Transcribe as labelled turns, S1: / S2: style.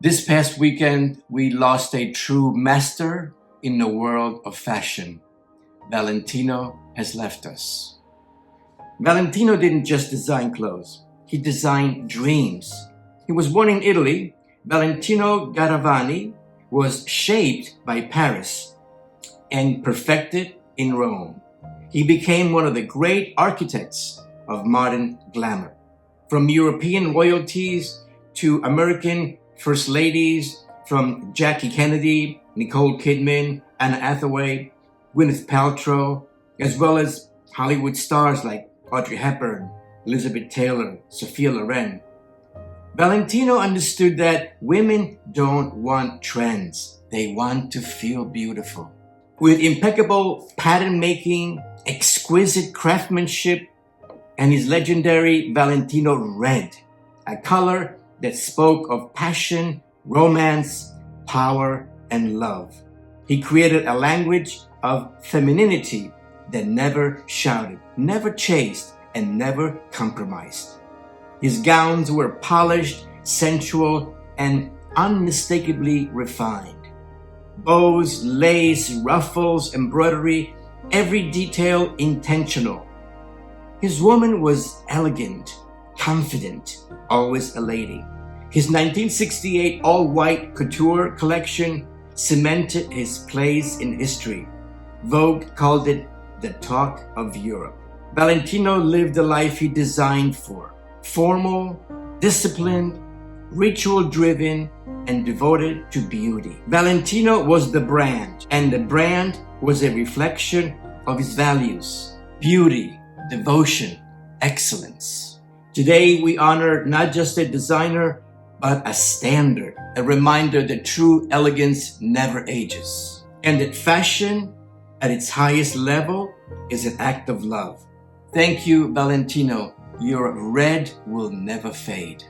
S1: This past weekend, we lost a true master in the world of fashion. Valentino has left us. Valentino didn't just design clothes, he designed dreams. He was born in Italy. Valentino Garavani was shaped by Paris and perfected in Rome. He became one of the great architects of modern glamour. From European royalties to American first ladies, from Jackie Kennedy, Nicole Kidman, Anna Hathaway, Gwyneth Paltrow, as well as Hollywood stars like Audrey Hepburn, Elizabeth Taylor, Sophia Loren. Valentino understood that women don't want trends. They want to feel beautiful. With impeccable pattern making, exquisite craftsmanship, and his legendary Valentino Red, a color that spoke of passion, romance, power, and love. He created a language of femininity that never shouted, never chased, and never compromised. His gowns were polished, sensual, and unmistakably refined. Bows, lace, ruffles, embroidery, every detail intentional. His woman was elegant, confident, always a lady. His 1968 all-white couture collection cemented his place in history. Vogue called it the talk of Europe. Valentino lived the life he designed for. Formal, disciplined, ritual-driven, and devoted to beauty. Valentino was the brand, and the brand was a reflection of his values: beauty, devotion, excellence. Today, we honor not just a designer, but a standard, a reminder that true elegance never ages, and that fashion at its highest level is an act of love. Thank you, Valentino. Your red will never fade.